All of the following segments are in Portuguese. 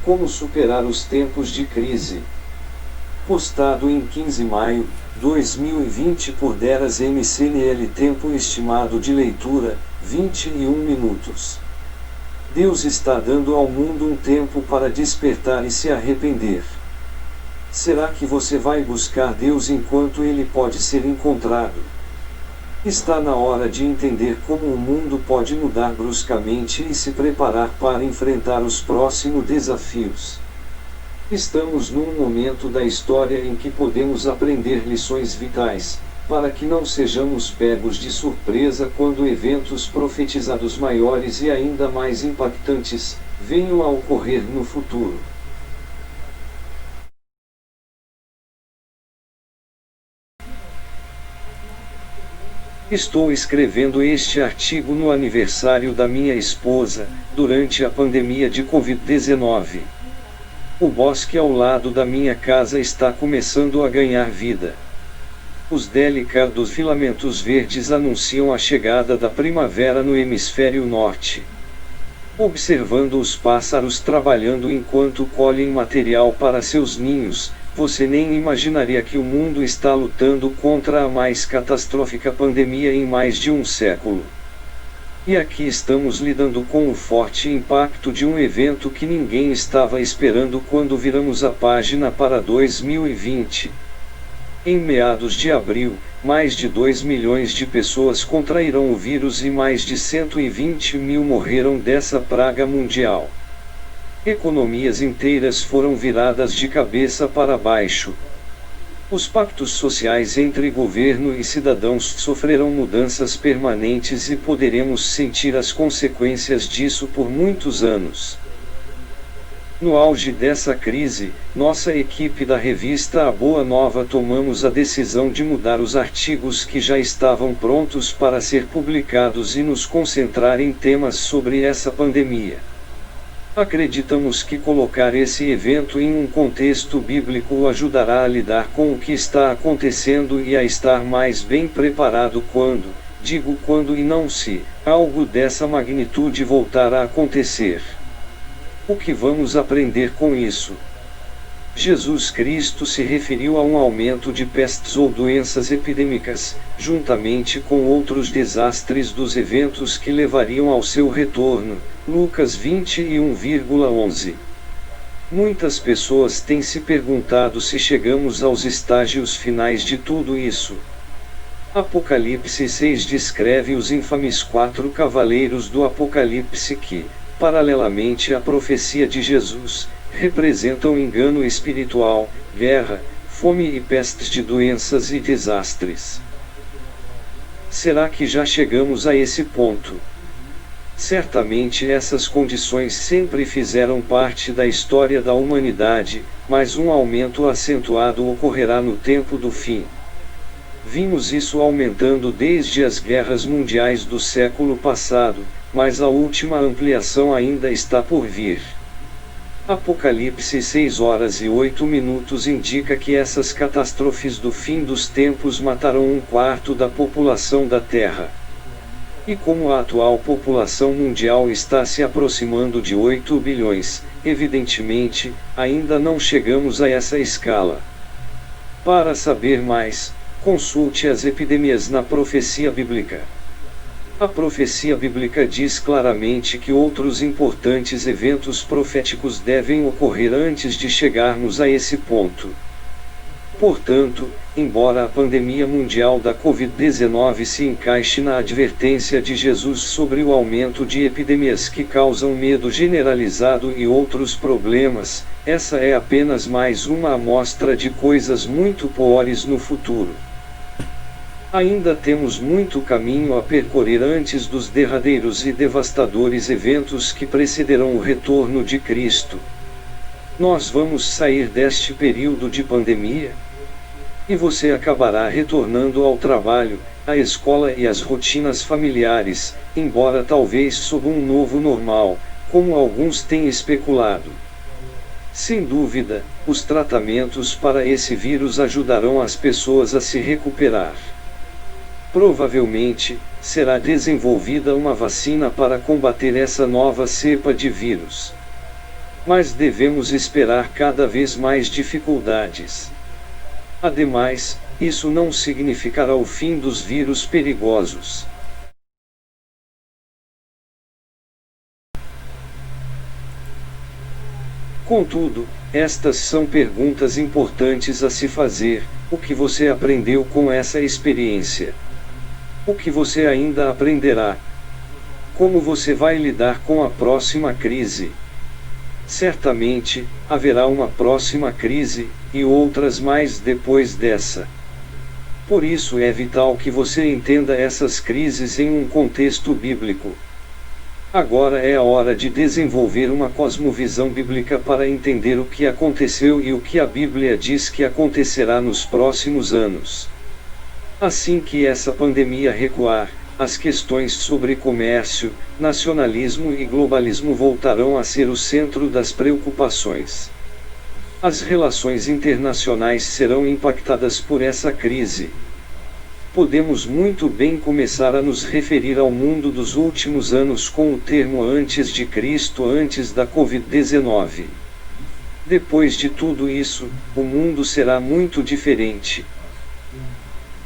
Como superar os tempos de crise. Postado em 15 de maio, 2020 por Deras MCNL. Tempo estimado de leitura, 21 minutos. Deus está dando ao mundo um tempo para despertar e se arrepender. Será que você vai buscar Deus enquanto Ele pode ser encontrado? Está na hora de entender como o mundo pode mudar bruscamente e se preparar para enfrentar os próximos desafios. Estamos num momento da história em que podemos aprender lições vitais, para que não sejamos pegos de surpresa quando eventos profetizados maiores e ainda mais impactantes venham a ocorrer no futuro. Estou escrevendo este artigo no aniversário da minha esposa, durante a pandemia de Covid-19. O bosque ao lado da minha casa está começando a ganhar vida. Os delicados filamentos verdes anunciam a chegada da primavera no hemisfério norte. Observando os pássaros trabalhando enquanto colhem material para seus ninhos, você nem imaginaria que o mundo está lutando contra a mais catastrófica pandemia em mais de um século. E aqui estamos lidando com o forte impacto de um evento que ninguém estava esperando quando viramos a página para 2020. Em meados de abril, mais de 2 milhões de pessoas contraíram o vírus e mais de 120 mil morreram dessa praga mundial. Economias inteiras foram viradas de cabeça para baixo. Os pactos sociais entre governo e cidadãos sofrerão mudanças permanentes e poderemos sentir as consequências disso por muitos anos. No auge dessa crise, nossa equipe da revista A Boa Nova tomamos a decisão de mudar os artigos que já estavam prontos para ser publicados e nos concentrar em temas sobre essa pandemia. Acreditamos que colocar esse evento em um contexto bíblico o ajudará a lidar com o que está acontecendo e a estar mais bem preparado quando, digo quando e não se, algo dessa magnitude voltar a acontecer. O que vamos aprender com isso? Jesus Cristo se referiu a um aumento de pestes ou doenças epidêmicas, juntamente com outros desastres dos eventos que levariam ao seu retorno. Lucas 21,11. Muitas pessoas têm se perguntado se chegamos aos estágios finais de tudo isso. Apocalipse 6 descreve os infames 4 cavaleiros do Apocalipse que, paralelamente à profecia de Jesus, representam engano espiritual, guerra, fome e pestes de doenças e desastres. Será que já chegamos a esse ponto? Certamente essas condições sempre fizeram parte da história da humanidade, mas um aumento acentuado ocorrerá no tempo do fim. Vimos isso aumentando desde as guerras mundiais do século passado, mas a última ampliação ainda está por vir. Apocalipse 6 horas e 8 minutos indica que essas catástrofes do fim dos tempos matarão 1/4 da população da Terra. E como a atual população mundial está se aproximando de 8 bilhões, evidentemente, ainda não chegamos a essa escala. Para saber mais, consulte as epidemias na profecia bíblica. A profecia bíblica diz claramente que outros importantes eventos proféticos devem ocorrer antes de chegarmos a esse ponto. Portanto, embora a pandemia mundial da Covid-19 se encaixe na advertência de Jesus sobre o aumento de epidemias que causam medo generalizado e outros problemas, essa é apenas mais uma amostra de coisas muito piores no futuro. Ainda temos muito caminho a percorrer antes dos derradeiros e devastadores eventos que precederão o retorno de Cristo. Nós vamos sair deste período de pandemia? E você acabará retornando ao trabalho, à escola e às rotinas familiares, embora talvez sob um novo normal, como alguns têm especulado. Sem dúvida, os tratamentos para esse vírus ajudarão as pessoas a se recuperar. Provavelmente, será desenvolvida uma vacina para combater essa nova cepa de vírus. Mas devemos esperar cada vez mais dificuldades. Ademais, isso não significará o fim dos vírus perigosos. Contudo, estas são perguntas importantes a se fazer: o que você aprendeu com essa experiência? O que você ainda aprenderá? Como você vai lidar com a próxima crise? Certamente, haverá uma próxima crise, e outras mais depois dessa. Por isso é vital que você entenda essas crises em um contexto bíblico. Agora é a hora de desenvolver uma cosmovisão bíblica para entender o que aconteceu e o que a Bíblia diz que acontecerá nos próximos anos. Assim que essa pandemia recuar, as questões sobre comércio, nacionalismo e globalismo voltarão a ser o centro das preocupações. As relações internacionais serão impactadas por essa crise. Podemos muito bem começar a nos referir ao mundo dos últimos anos com o termo antes de Cristo, antes da Covid-19. Depois de tudo isso, o mundo será muito diferente.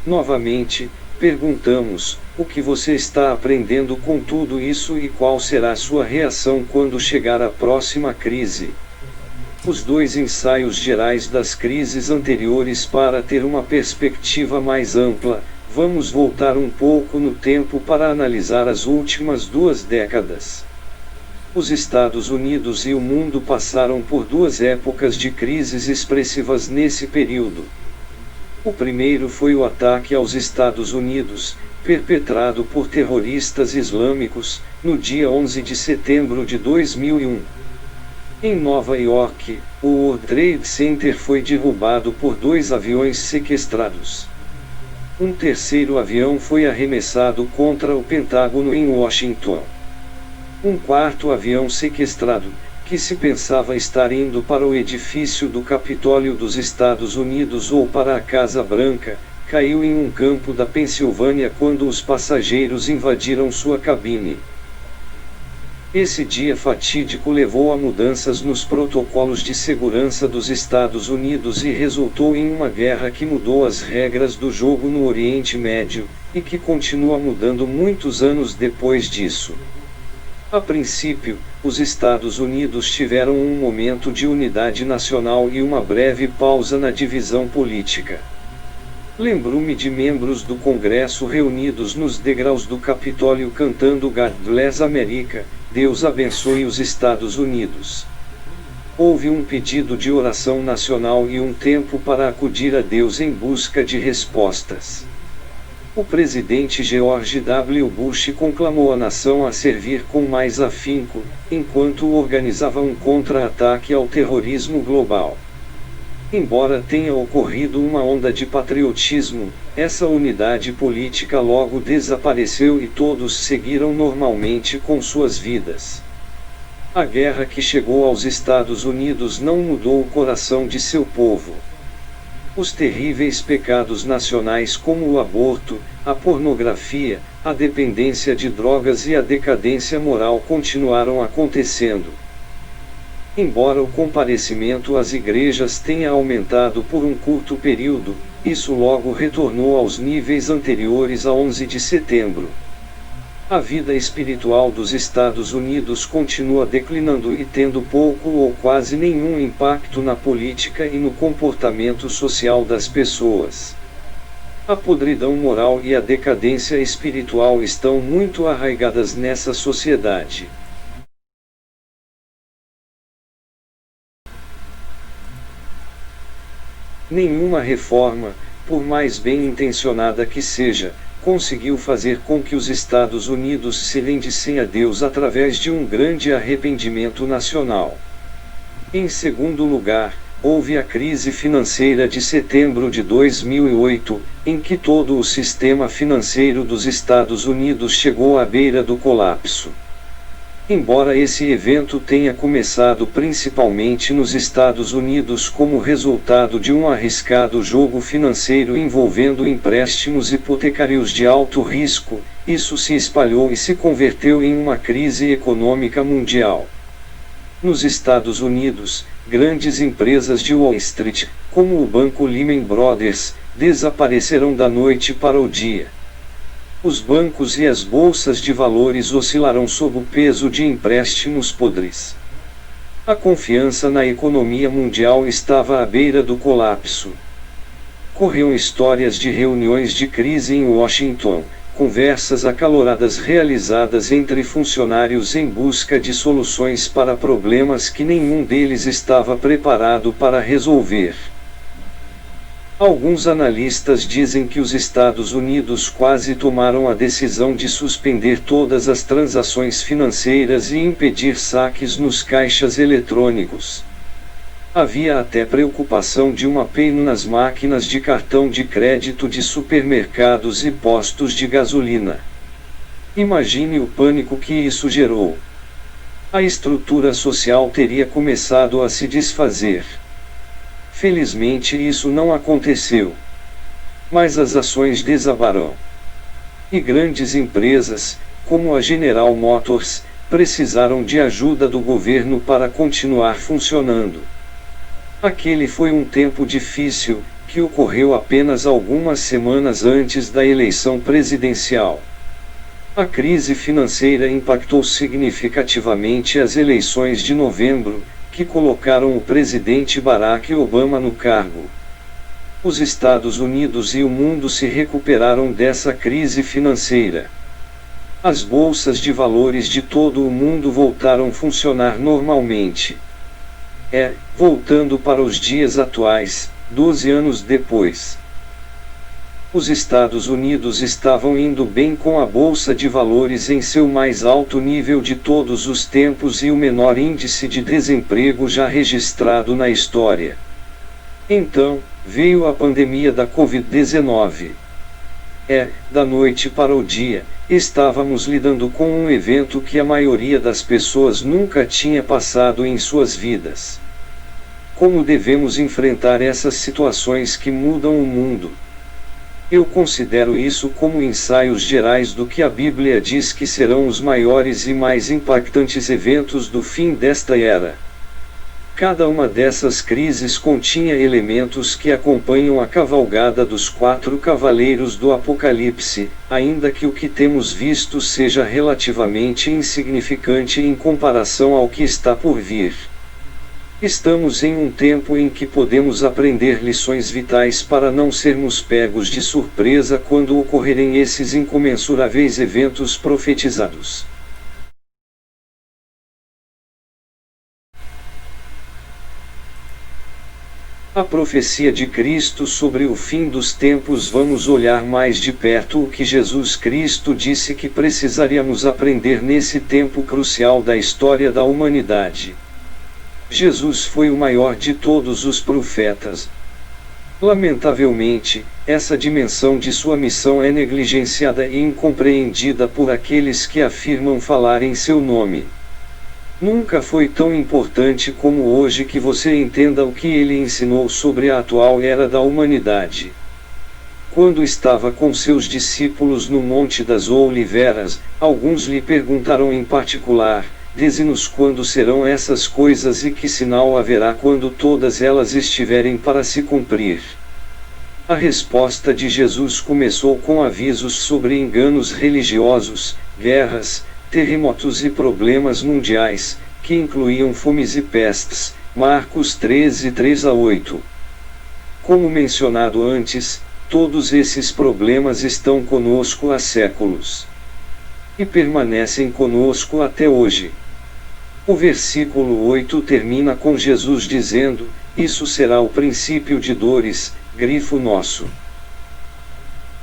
Novamente, perguntamos: o que você está aprendendo com tudo isso e qual será a sua reação quando chegar a próxima crise? Os dois ensaios gerais das crises anteriores. Para ter uma perspectiva mais ampla, vamos voltar um pouco no tempo para analisar as últimas 2 décadas. Os Estados Unidos e o mundo passaram por 2 épocas de crises expressivas nesse período. O primeiro foi o ataque aos Estados Unidos, perpetrado por terroristas islâmicos, no dia 11 de setembro de 2001. Em Nova York, o World Trade Center foi derrubado por 2 aviões sequestrados. Um terceiro avião foi arremessado contra o Pentágono em Washington. Um quarto avião sequestrado, que se pensava estar indo para o edifício do Capitólio dos Estados Unidos ou para a Casa Branca, caiu em um campo da Pensilvânia quando os passageiros invadiram sua cabine. Esse dia fatídico levou a mudanças nos protocolos de segurança dos Estados Unidos e resultou em uma guerra que mudou as regras do jogo no Oriente Médio, e que continua mudando muitos anos depois disso. A princípio, os Estados Unidos tiveram um momento de unidade nacional e uma breve pausa na divisão política. Lembro-me de membros do Congresso reunidos nos degraus do Capitólio cantando God Bless America, Deus abençoe os Estados Unidos. Houve um pedido de oração nacional e um tempo para acudir a Deus em busca de respostas. O presidente George W. Bush conclamou a nação a servir com mais afinco, enquanto organizava um contra-ataque ao terrorismo global. Embora tenha ocorrido uma onda de patriotismo, essa unidade política logo desapareceu e todos seguiram normalmente com suas vidas. A guerra que chegou aos Estados Unidos não mudou o coração de seu povo. Os terríveis pecados nacionais como o aborto, a pornografia, a dependência de drogas e a decadência moral continuaram acontecendo. Embora o comparecimento às igrejas tenha aumentado por um curto período, isso logo retornou aos níveis anteriores a 11 de setembro. A vida espiritual dos Estados Unidos continua declinando e tendo pouco ou quase nenhum impacto na política e no comportamento social das pessoas. A podridão moral e a decadência espiritual estão muito arraigadas nessa sociedade. Nenhuma reforma, por mais bem intencionada que seja, conseguiu fazer com que os Estados Unidos se rendessem a Deus através de um grande arrependimento nacional. Em segundo lugar, houve a crise financeira de setembro de 2008, em que todo o sistema financeiro dos Estados Unidos chegou à beira do colapso. Embora esse evento tenha começado principalmente nos Estados Unidos como resultado de um arriscado jogo financeiro envolvendo empréstimos hipotecários de alto risco, isso se espalhou e se converteu em uma crise econômica mundial. Nos Estados Unidos, grandes empresas de Wall Street, como o banco Lehman Brothers, desaparecerão da noite para o dia. Os bancos e as bolsas de valores oscilarão sob o peso de empréstimos podres. A confiança na economia mundial estava à beira do colapso. Corriam histórias de reuniões de crise em Washington, conversas acaloradas realizadas entre funcionários em busca de soluções para problemas que nenhum deles estava preparado para resolver. Alguns analistas dizem que os Estados Unidos quase tomaram a decisão de suspender todas as transações financeiras e impedir saques nos caixas eletrônicos. Havia até preocupação de uma pane nas máquinas de cartão de crédito de supermercados e postos de gasolina. Imagine o pânico que isso gerou. A estrutura social teria começado a se desfazer. Felizmente isso não aconteceu. Mas as ações desabaram. E grandes empresas, como a General Motors, precisaram de ajuda do governo para continuar funcionando. Aquele foi um tempo difícil, que ocorreu apenas algumas semanas antes da eleição presidencial. A crise financeira impactou significativamente as eleições de novembro, que colocaram o presidente Barack Obama no cargo. Os Estados Unidos e o mundo se recuperaram dessa crise financeira. As bolsas de valores de todo o mundo voltaram a funcionar normalmente. Voltando para os dias atuais, 12 anos depois. Os Estados Unidos estavam indo bem com a Bolsa de Valores em seu mais alto nível de todos os tempos e o menor índice de desemprego já registrado na história. Então, veio a pandemia da Covid-19. Da noite para o dia, estávamos lidando com um evento que a maioria das pessoas nunca tinha passado em suas vidas. Como devemos enfrentar essas situações que mudam o mundo? Eu considero isso como ensaios gerais do que a Bíblia diz que serão os maiores e mais impactantes eventos do fim desta era. Cada uma dessas crises continha elementos que acompanham a cavalgada dos 4 cavaleiros do Apocalipse, ainda que o que temos visto seja relativamente insignificante em comparação ao que está por vir. Estamos em um tempo em que podemos aprender lições vitais para não sermos pegos de surpresa quando ocorrerem esses incomensuráveis eventos profetizados. A profecia de Cristo sobre o fim dos tempos. Vamos olhar mais de perto o que Jesus Cristo disse que precisaríamos aprender nesse tempo crucial da história da humanidade. Jesus foi o maior de todos os profetas. Lamentavelmente, essa dimensão de sua missão é negligenciada e incompreendida por aqueles que afirmam falar em seu nome. Nunca foi tão importante como hoje que você entenda o que ele ensinou sobre a atual era da humanidade. Quando estava com seus discípulos no Monte das Oliveiras, alguns lhe perguntaram em particular: dize-nos quando serão essas coisas e que sinal haverá quando todas elas estiverem para se cumprir. A resposta de Jesus começou com avisos sobre enganos religiosos, guerras, terremotos e problemas mundiais, que incluíam fomes e pestes. Marcos 13, 3-8. Como mencionado antes, todos esses problemas estão conosco há séculos. E permanecem conosco até hoje. O versículo 8 termina com Jesus dizendo: isso será o princípio de dores, grifo nosso.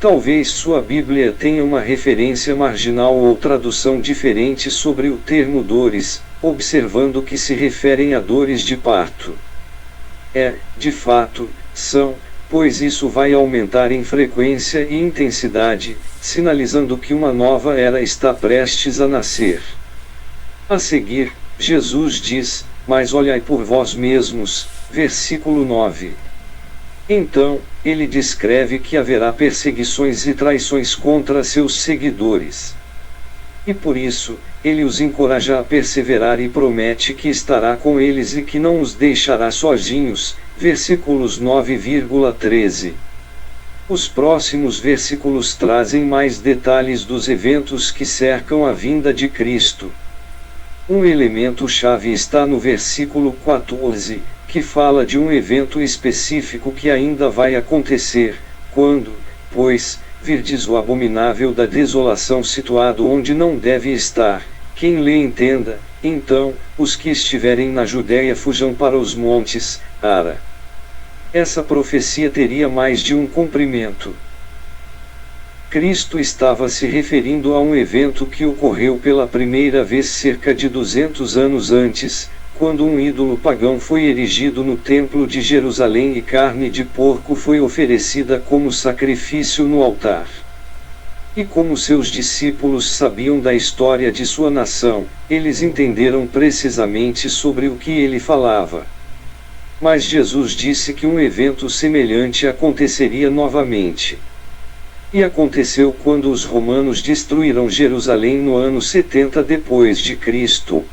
Talvez sua Bíblia tenha uma referência marginal ou tradução diferente sobre o termo dores, observando que se referem a dores de parto. De fato, são, pois isso vai aumentar em frequência e intensidade, sinalizando que uma nova era está prestes a nascer. A seguir, Jesus diz: mas olhai por vós mesmos, versículo 9. Então, ele descreve que haverá perseguições e traições contra seus seguidores. E por isso, ele os encoraja a perseverar e promete que estará com eles e que não os deixará sozinhos. Versículos 9,13. Os próximos versículos trazem mais detalhes dos eventos que cercam a vinda de Cristo. Um elemento-chave está no versículo 14, que fala de um evento específico que ainda vai acontecer, quando, pois, virdes o abominável da desolação situado onde não deve estar. Quem lê entenda, então, os que estiverem na Judéia fujam para os montes. Ara. Essa profecia teria mais de um cumprimento. Cristo estava se referindo a um evento que ocorreu pela primeira vez cerca de 200 anos antes, quando um ídolo pagão foi erigido no Templo de Jerusalém e carne de porco foi oferecida como sacrifício no altar. E como seus discípulos sabiam da história de sua nação, eles entenderam precisamente sobre o que ele falava. Mas Jesus disse que um evento semelhante aconteceria novamente. E aconteceu quando os romanos destruíram Jerusalém no ano 70 depois de Cristo.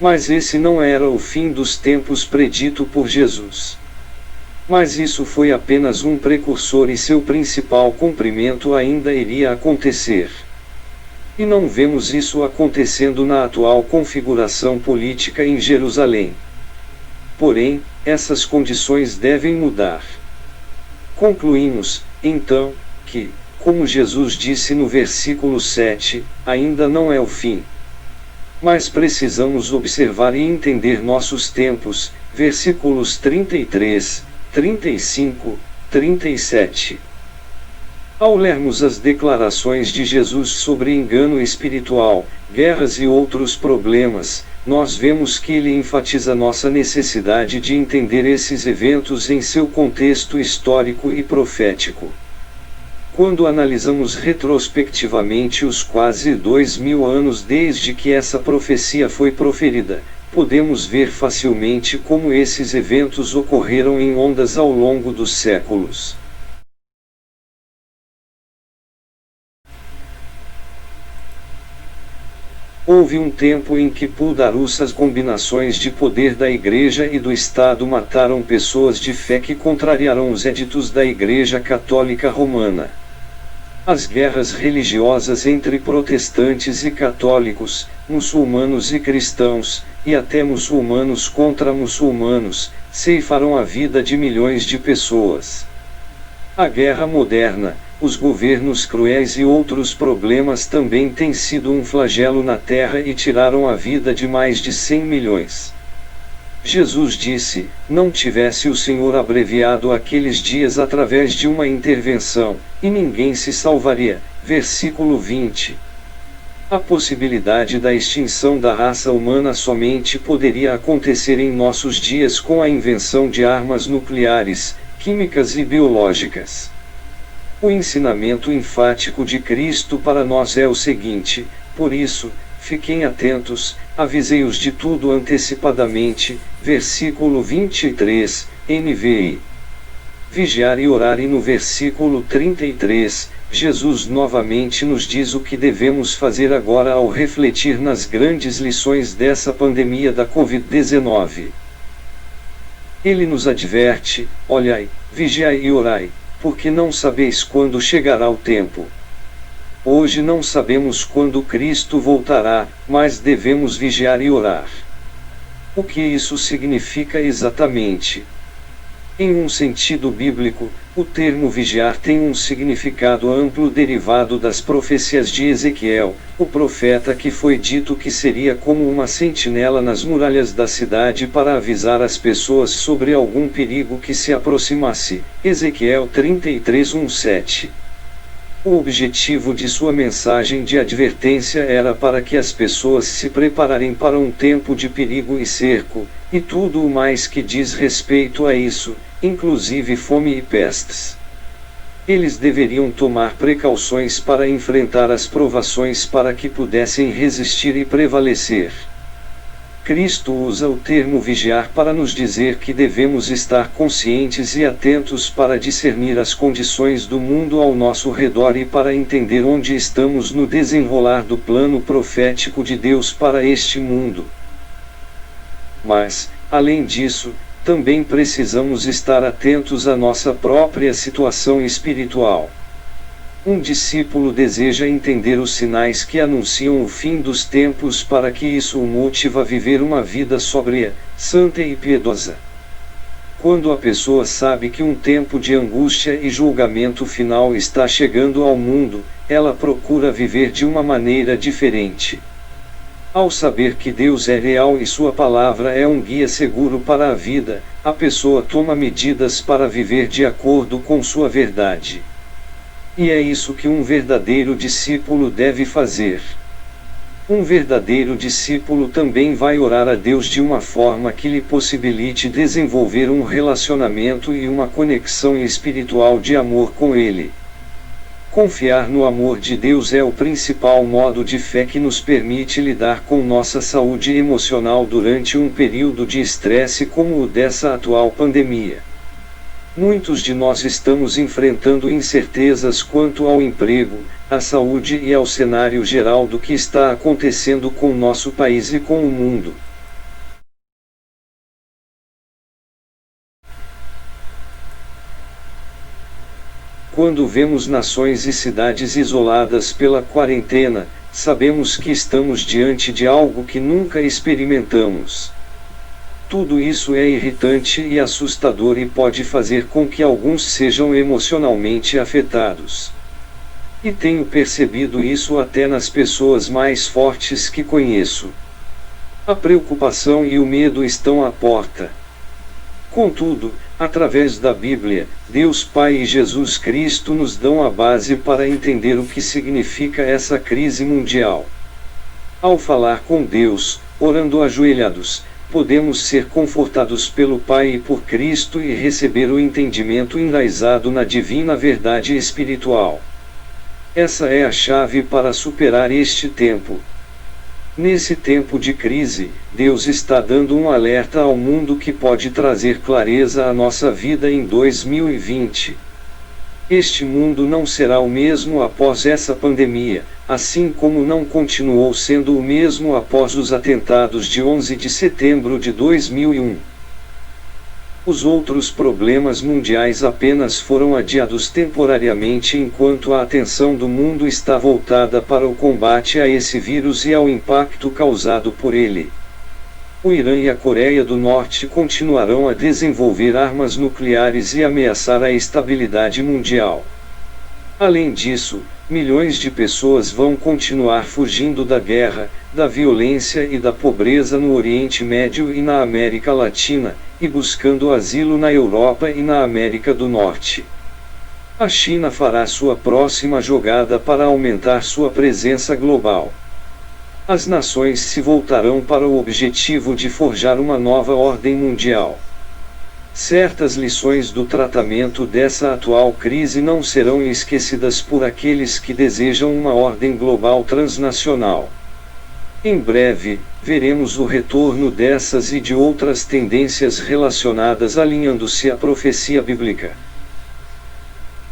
Mas esse não era o fim dos tempos predito por Jesus. Mas isso foi apenas um precursor e seu principal cumprimento ainda iria acontecer. E não vemos isso acontecendo na atual configuração política em Jerusalém. Porém, essas condições devem mudar. Concluímos, então, que, como Jesus disse no versículo 7, ainda não é o fim. Mas precisamos observar e entender nossos tempos, versículos 33, 35, 37. Ao lermos as declarações de Jesus sobre engano espiritual, guerras e outros problemas, nós vemos que ele enfatiza nossa necessidade de entender esses eventos em seu contexto histórico e profético. Quando analisamos retrospectivamente os quase 2000 anos desde que essa profecia foi proferida, podemos ver facilmente como esses eventos ocorreram em ondas ao longo dos séculos. Houve um tempo em que poderosas combinações de poder da Igreja e do Estado mataram pessoas de fé que contrariaram os editos da Igreja Católica Romana. As guerras religiosas entre protestantes e católicos, muçulmanos e cristãos, e até muçulmanos contra muçulmanos, ceifaram a vida de milhões de pessoas. A guerra moderna, os governos cruéis e outros problemas também têm sido um flagelo na Terra e tiraram a vida de mais de 100 milhões. Jesus disse: não tivesse o Senhor abreviado aqueles dias através de uma intervenção, e ninguém se salvaria. Versículo 20. A possibilidade da extinção da raça humana somente poderia acontecer em nossos dias com a invenção de armas nucleares, químicas e biológicas. O ensinamento enfático de Cristo para nós é o seguinte: por isso, fiquem atentos, avisei-os de tudo antecipadamente. Versículo 23, NVI. Vigiar e orar. E no versículo 33, Jesus novamente nos diz o que devemos fazer agora ao refletir nas grandes lições dessa pandemia da Covid-19. Ele nos adverte: olhai, vigiai e orai, porque não sabeis quando chegará o tempo. Hoje não sabemos quando Cristo voltará, mas devemos vigiar e orar. O que isso significa exatamente? Em um sentido bíblico, o termo vigiar tem um significado amplo derivado das profecias de Ezequiel, o profeta que foi dito que seria como uma sentinela nas muralhas da cidade para avisar as pessoas sobre algum perigo que se aproximasse. Ezequiel 33:1-7. O objetivo de sua mensagem de advertência era para que as pessoas se prepararem para um tempo de perigo e cerco, e tudo o mais que diz respeito a isso, inclusive fome e pestes. Eles deveriam tomar precauções para enfrentar as provações para que pudessem resistir e prevalecer. Cristo usa o termo vigiar para nos dizer que devemos estar conscientes e atentos para discernir as condições do mundo ao nosso redor e para entender onde estamos no desenrolar do plano profético de Deus para este mundo. Mas, além disso, também precisamos estar atentos à nossa própria situação espiritual. Um discípulo deseja entender os sinais que anunciam o fim dos tempos para que isso o motive a viver uma vida sóbria, santa e piedosa. Quando a pessoa sabe que um tempo de angústia e julgamento final está chegando ao mundo, ela procura viver de uma maneira diferente. Ao saber que Deus é real e sua palavra é um guia seguro para a vida, a pessoa toma medidas para viver de acordo com sua verdade. E é isso que um verdadeiro discípulo deve fazer. Um verdadeiro discípulo também vai orar a Deus de uma forma que lhe possibilite desenvolver um relacionamento e uma conexão espiritual de amor com Ele. Confiar no amor de Deus é o principal modo de fé que nos permite lidar com nossa saúde emocional durante um período de estresse como o dessa atual pandemia. Muitos de nós estamos enfrentando incertezas quanto ao emprego, à saúde e ao cenário geral do que está acontecendo com nosso país e com o mundo. Quando vemos nações e cidades isoladas pela quarentena, sabemos que estamos diante de algo que nunca experimentamos. Tudo isso é irritante e assustador e pode fazer com que alguns sejam emocionalmente afetados. E tenho percebido isso até nas pessoas mais fortes que conheço. A preocupação e o medo estão à porta. Contudo, através da Bíblia, Deus Pai e Jesus Cristo nos dão a base para entender o que significa essa crise mundial. Ao falar com Deus, orando ajoelhados, podemos ser confortados pelo Pai e por Cristo e receber o entendimento enraizado na divina verdade espiritual. Essa é a chave para superar este tempo. Nesse tempo de crise, Deus está dando um alerta ao mundo que pode trazer clareza à nossa vida em 2020. Este mundo não será o mesmo após essa pandemia, assim como não continuou sendo o mesmo após os atentados de 11 de setembro de 2001. Os outros problemas mundiais apenas foram adiados temporariamente enquanto a atenção do mundo está voltada para o combate a esse vírus e ao impacto causado por ele. O Irã e a Coreia do Norte continuarão a desenvolver armas nucleares e ameaçar a estabilidade mundial. Além disso, milhões de pessoas vão continuar fugindo da guerra, da violência e da pobreza no Oriente Médio e na América Latina, e buscando asilo na Europa e na América do Norte. A China fará sua próxima jogada para aumentar sua presença global. As nações se voltarão para o objetivo de forjar uma nova ordem mundial. Certas lições do tratamento dessa atual crise não serão esquecidas por aqueles que desejam uma ordem global transnacional. Em breve, veremos o retorno dessas e de outras tendências relacionadas alinhando-se à profecia bíblica.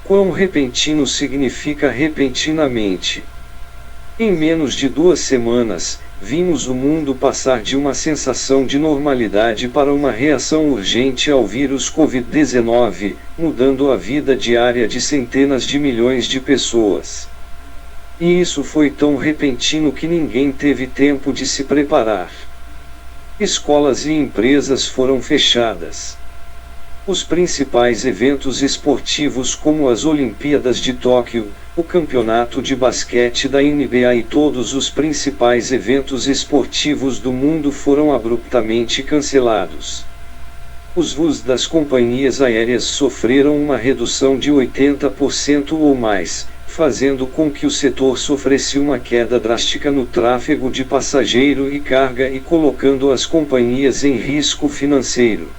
Quão repentino significa repentinamente? Em menos de 2 semanas, vimos o mundo passar de uma sensação de normalidade para uma reação urgente ao vírus Covid-19, mudando a vida diária de centenas de milhões de pessoas. E isso foi tão repentino que ninguém teve tempo de se preparar. Escolas e empresas foram fechadas. Os principais eventos esportivos como as Olimpíadas de Tóquio, o campeonato de basquete da NBA e todos os principais eventos esportivos do mundo foram abruptamente cancelados. Os voos das companhias aéreas sofreram uma redução de 80% ou mais, fazendo com que o setor sofresse uma queda drástica no tráfego de passageiro e carga e colocando as companhias em risco financeiro.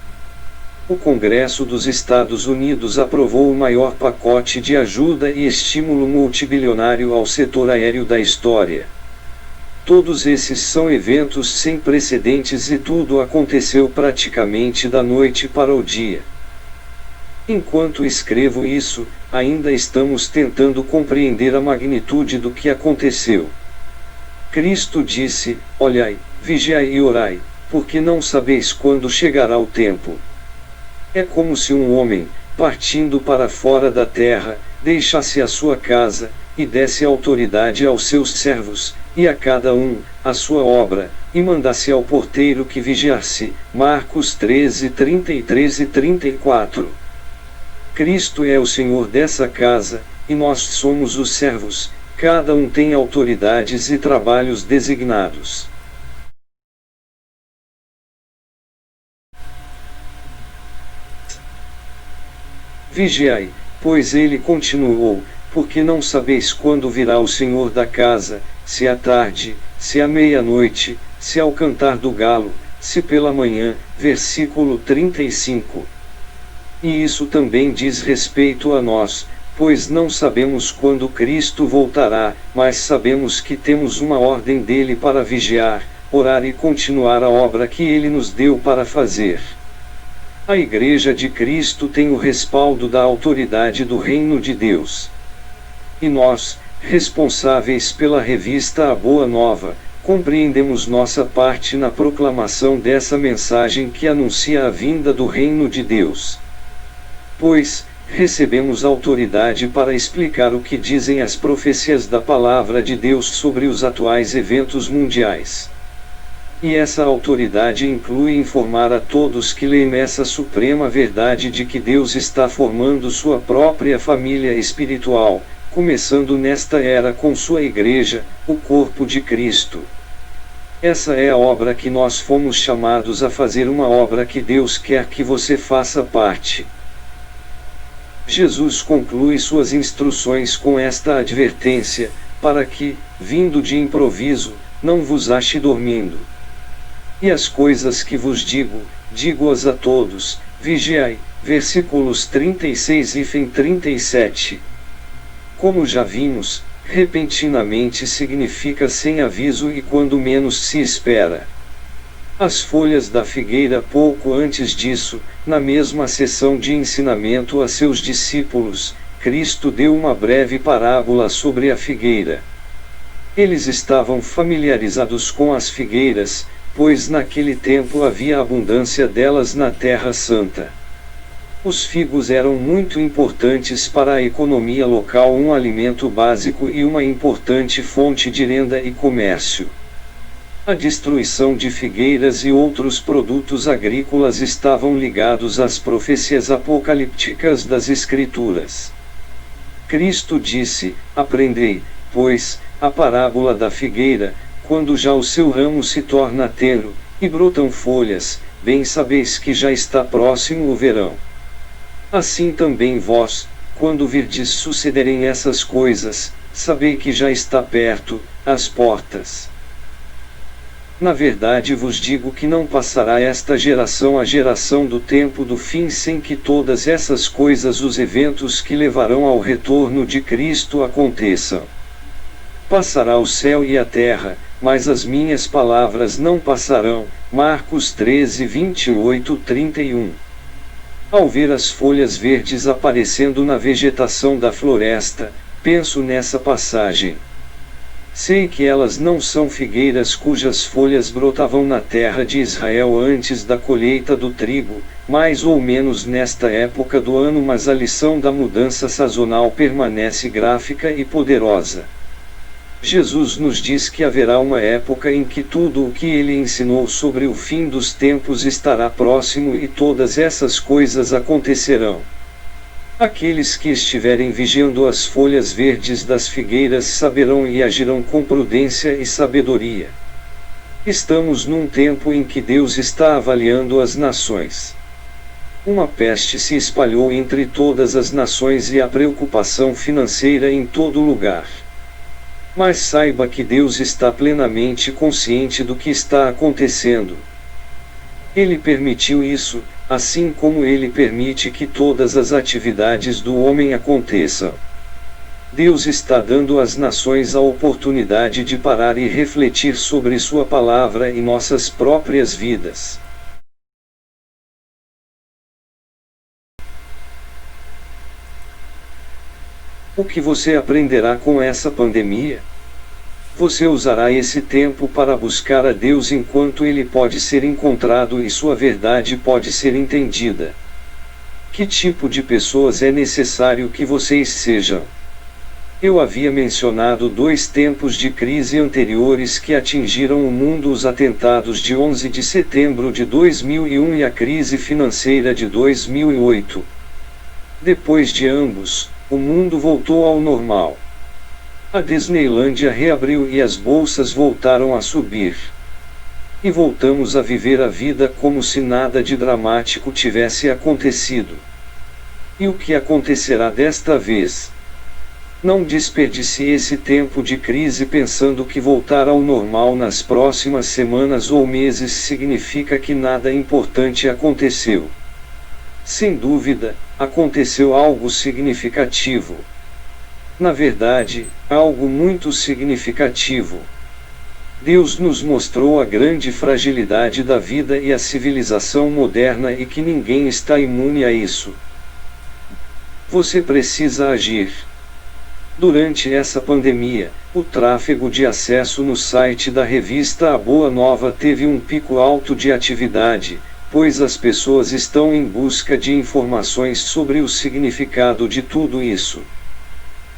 O Congresso dos Estados Unidos aprovou o maior pacote de ajuda e estímulo multibilionário ao setor aéreo da história. Todos esses são eventos sem precedentes e tudo aconteceu praticamente da noite para o dia. Enquanto escrevo isso, ainda estamos tentando compreender a magnitude do que aconteceu. Cristo disse: olhai, vigiai e orai, porque não sabeis quando chegará o tempo. É como se um homem, partindo para fora da terra, deixasse a sua casa, e desse autoridade aos seus servos, e a cada um, a sua obra, e mandasse ao porteiro que vigiasse. Marcos 13, 33 e 34. Cristo é o Senhor dessa casa, e nós somos os servos, cada um tem autoridades e trabalhos designados. Vigiai, pois ele continuou, porque não sabeis quando virá o Senhor da casa, se à tarde, se à meia-noite, se ao cantar do galo, se pela manhã. Versículo 35. E isso também diz respeito a nós, pois não sabemos quando Cristo voltará, mas sabemos que temos uma ordem dele para vigiar, orar e continuar a obra que ele nos deu para fazer. A Igreja de Cristo tem o respaldo da autoridade do Reino de Deus. E nós, responsáveis pela revista A Boa Nova, compreendemos nossa parte na proclamação dessa mensagem que anuncia a vinda do Reino de Deus. Pois, recebemos autoridade para explicar o que dizem as profecias da Palavra de Deus sobre os atuais eventos mundiais. E essa autoridade inclui informar a todos que leem essa suprema verdade de que Deus está formando sua própria família espiritual, começando nesta era com sua Igreja, o corpo de Cristo. Essa é a obra que nós fomos chamados a fazer, uma obra que Deus quer que você faça parte. Jesus conclui suas instruções com esta advertência, para que, vindo de improviso, não vos ache dormindo. E as coisas que vos digo, digo-as a todos, vigiai. Versículos 36 e 37. Como já vimos, repentinamente significa sem aviso e quando menos se espera. As folhas da figueira. Pouco antes disso, na mesma sessão de ensinamento a seus discípulos, Cristo deu uma breve parábola sobre a figueira. Eles estavam familiarizados com as figueiras, pois naquele tempo havia abundância delas na Terra Santa. Os figos eram muito importantes para a economia local, um alimento básico e uma importante fonte de renda e comércio. A destruição de figueiras e outros produtos agrícolas estavam ligados às profecias apocalípticas das Escrituras. Cristo disse: aprendei, pois, a parábola da figueira. Quando já o seu ramo se torna tenro, e brotam folhas, bem sabeis que já está próximo o verão. Assim também vós, quando virdes sucederem essas coisas, sabei que já está perto, às portas. Na verdade vos digo que não passará esta geração, a geração do tempo do fim, sem que todas essas coisas, os eventos que levarão ao retorno de Cristo, aconteçam. Passará o céu e a terra, mas as minhas palavras não passarão. Marcos 13, 28, 31. Ao ver as folhas verdes aparecendo na vegetação da floresta, penso nessa passagem. Sei que elas não são figueiras cujas folhas brotavam na terra de Israel antes da colheita do trigo, mais ou menos nesta época do ano, mas a lição da mudança sazonal permanece gráfica e poderosa. Jesus nos diz que haverá uma época em que tudo o que ele ensinou sobre o fim dos tempos estará próximo e todas essas coisas acontecerão. Aqueles que estiverem vigiando as folhas verdes das figueiras saberão e agirão com prudência e sabedoria. Estamos num tempo em que Deus está avaliando as nações. Uma peste se espalhou entre todas as nações e há preocupação financeira em todo lugar. Mas saiba que Deus está plenamente consciente do que está acontecendo. Ele permitiu isso, assim como ele permite que todas as atividades do homem aconteçam. Deus está dando às nações a oportunidade de parar e refletir sobre sua palavra em nossas próprias vidas. O que você aprenderá com essa pandemia? Você usará esse tempo para buscar a Deus enquanto Ele pode ser encontrado e sua verdade pode ser entendida. Que tipo de pessoas é necessário que vocês sejam? Eu havia mencionado 2 tempos de crise anteriores que atingiram o mundo: os atentados de 11 de setembro de 2001 e a crise financeira de 2008. Depois de ambos, o mundo voltou ao normal. A Disneylândia reabriu e as bolsas voltaram a subir. E voltamos a viver a vida como se nada de dramático tivesse acontecido. E o que acontecerá desta vez? Não desperdice esse tempo de crise pensando que voltar ao normal nas próximas semanas ou meses significa que nada importante aconteceu. Sem dúvida, aconteceu algo significativo. Na verdade, algo muito significativo. Deus nos mostrou a grande fragilidade da vida e a civilização moderna e que ninguém está imune a isso. Você precisa agir. Durante essa pandemia, o tráfego de acesso no site da revista A Boa Nova teve um pico alto de atividade, pois as pessoas estão em busca de informações sobre o significado de tudo isso.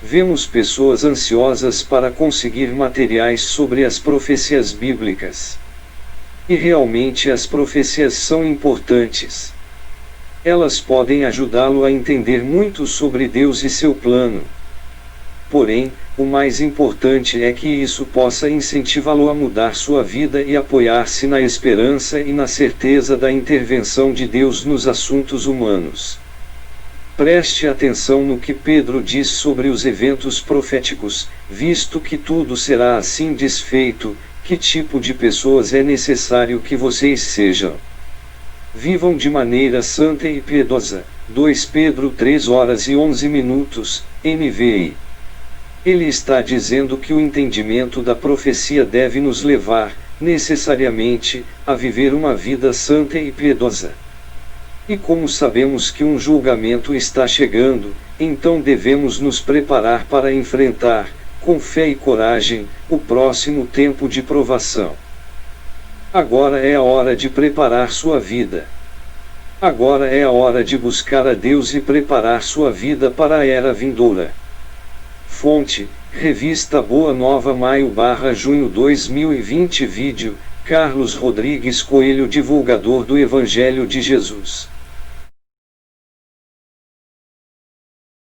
Vemos pessoas ansiosas para conseguir materiais sobre as profecias bíblicas. E realmente as profecias são importantes. Elas podem ajudá-lo a entender muito sobre Deus e seu plano. Porém, o mais importante é que isso possa incentivá-lo a mudar sua vida e apoiar-se na esperança e na certeza da intervenção de Deus nos assuntos humanos. Preste atenção no que Pedro diz sobre os eventos proféticos: visto que tudo será assim desfeito, que tipo de pessoas é necessário que vocês sejam? Vivam de maneira santa e piedosa. 2 Pedro 3:11, NVI. Ele está dizendo que o entendimento da profecia deve nos levar, necessariamente, a viver uma vida santa e piedosa. E como sabemos que um julgamento está chegando, então devemos nos preparar para enfrentar, com fé e coragem, o próximo tempo de provação. Agora é a hora de preparar sua vida. Agora é a hora de buscar a Deus e preparar sua vida para a era vindoura. Fonte: Revista Boa Nova, maio/junho 2020. Vídeo: Carlos Rodrigues Coelho, divulgador do Evangelho de Jesus.